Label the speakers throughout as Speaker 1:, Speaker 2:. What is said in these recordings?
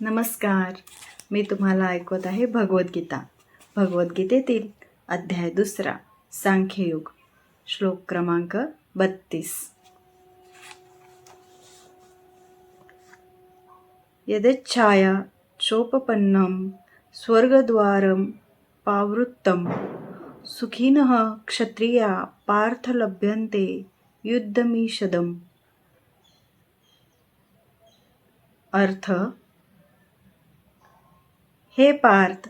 Speaker 1: नमस्कार. मी तुम्हाला ऐकवत आहे भगवद्गीता. भगवद्गीतेतील अध्याय 2 सांख्ययोग, श्लोक क्रमांक 32. यदेच्छाया चोपपन्नं स्वर्गद्वारं पावृत्तं सुखिनः क्षत्रिया पार्थ लभ्यन्ते युद्धमीषदम्. अर्थ: हे पार्थ,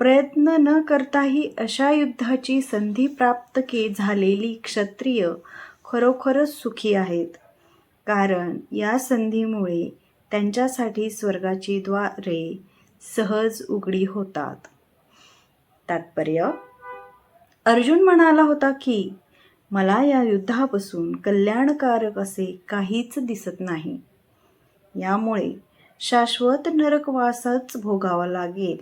Speaker 1: प्रयत्न न करताही अशा युद्धाची संधी प्राप्त झालेली क्षत्रिय खरोखरच सुखी आहेत, कारण या संधीमुळे त्यांच्यासाठी स्वर्गाची द्वारे सहज उघडी होतात. तात्पर्य: अर्जुन म्हणाला होता की मला या युद्धापासून कल्याणकारक असे काहीच दिसत नाही. यामुळे शाश्वत नरकवासच भोगावा लागेल.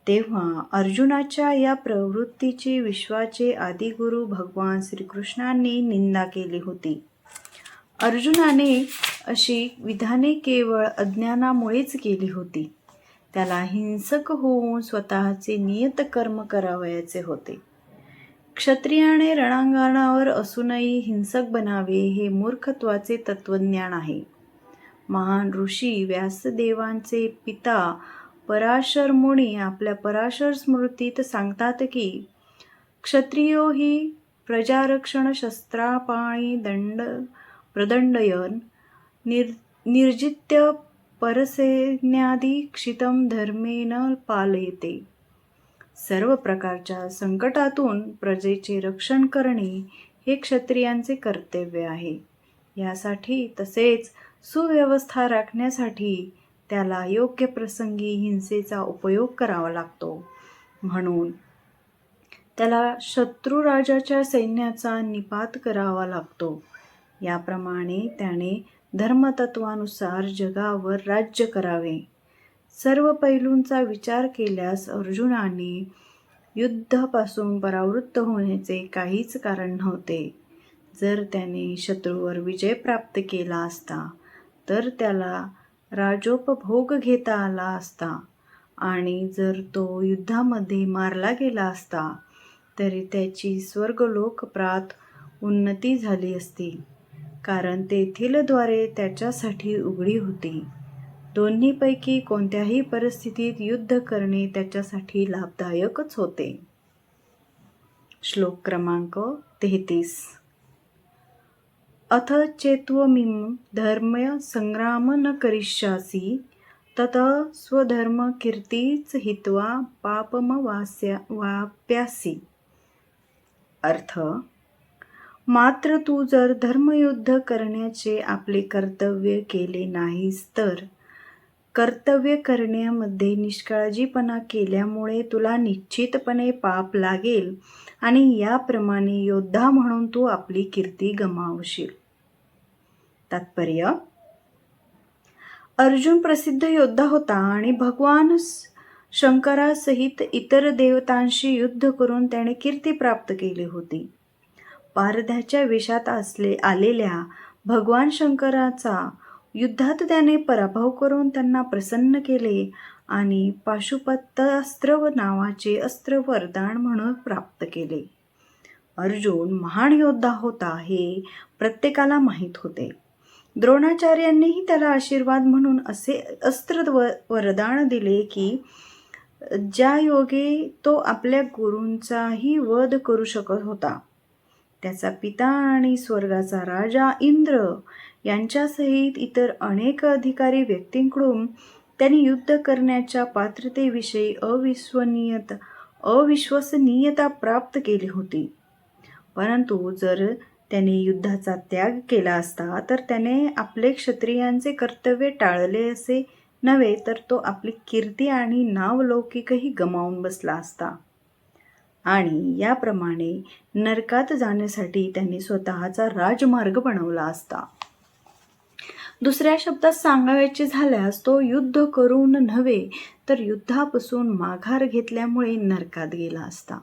Speaker 1: तेव्हा अर्जुनाच्या या प्रवृत्तीची विश्वाचे आदिगुरु भगवान श्रीकृष्णांनी निंदा केली होती. अर्जुनाने अशी विधाने केवळ अज्ञानामुळेच केली होती. त्याला हिंसक होऊन स्वतःचे नियत कर्म करावयाचे होते. क्षत्रियाने रणांगणावर असूनही हिंसक बनावे हे मूर्खत्वाचे तत्वज्ञान आहे. महान ऋषी व्यासदेवांचे पिता पराशर मुनी आपल्या पराशर स्मृतीत सांगतात की क्षत्रियो हि प्रजारक्षण शस्त्रापाणी प्रदंडयन निर्जित्य परसैन्यादि क्षितं धर्मेण पालयते. सर्व प्रकारच्या संकटातून प्रजेचे रक्षण करणे हे क्षत्रियांचे कर्तव्य आहे. यासाठी तसेच सुव्यवस्था राखण्यासाठी त्याला योग्य प्रसंगी हिंसेचा उपयोग करावा लागतो. म्हणून त्याला शत्रुराजाच्या सैन्याचा निपात करावा लागतो. याप्रमाणे त्याने धर्मतत्वानुसार जगावर राज्य करावे. सर्व पैलूंचा विचार केल्यास अर्जुनाने युद्धापासून परावृत्त होण्याचे काहीच कारण नव्हते. जर त्याने शत्रूवर विजय प्राप्त केला असता तर त्याला राजोपभोग घेता आला असता, आणि जर तो युद्धामध्ये मारला गेला असता तरी त्याची स्वर्गलोकप्रात उन्नती झाली असती, कारण तेथील द्वारे त्याच्यासाठी उघडी होती. दोन्हीपैकी कोणत्याही परिस्थितीत युद्ध करणे त्याच्यासाठी लाभदायकच होते. श्लोक क्रमांक 33. अथ चेत्त्वमिमं धर्म संग्राम न करिष्यासि ततः स्वधर्म कीर्तीच हित्वा पापमवाप्स्यासि. अर्थ: मात्र तू जर धर्मयुद्ध करण्याचे आपले कर्तव्य केले नाहीस तर कर्तव्य करण्यामध्ये निष्काळजीपणा केल्यामुळे तुला निश्चितपणे पाप लागेल, आणि याप्रमाणे योद्धा म्हणून तू आपली कीर्ती गमावशील. तात्पर्य: अर्जुन प्रसिद्ध योद्धा होता आणि भगवान शंकरासहित इतर देवतांशी युद्ध करून त्याने कीर्ती प्राप्त केली होती. पारध्याच्या वेशात आलेल्या भगवान शंकराचा युद्धात त्याने पराभव करून त्यांना प्रसन्न केले आणि पाशुपतास्त्र नावाचे अस्त्र वरदान म्हणून प्राप्त केले. अर्जुन महान योद्धा होता हे प्रत्येकाला माहीत होते. द्रोणाचार्यांनीही त्याला आशीर्वाद म्हणून असे अस्त्र वरदान दिले की ज्या योगे तो आपल्या गुरूंचाही वध करू शकत होता. त्याचा पिता आणि स्वर्गाचा राजा इंद्र यांच्यासहित इतर अनेक अधिकारी व्यक्तींकडून त्यांनी युद्ध करण्याच्या पात्रतेविषयी अविश्वसनीयता प्राप्त केली होती. परंतु जर त्याने युद्धाचा त्याग केला असता तर त्याने आपले क्षत्रियांचे कर्तव्य टाळले असे नव्हे, तर तो आपली कीर्ती आणि नावलौकिकही गमावून बसला असता, आणि याप्रमाणे नरकात जाण्यासाठी त्यांनी स्वतःचा राजमार्ग बनवला असता. दुसऱ्या शब्दात सांगायचे झाल्यास तो युद्ध करून नव्हे तर युद्धापासून माघार घेतल्यामुळे नरकात गेला असता.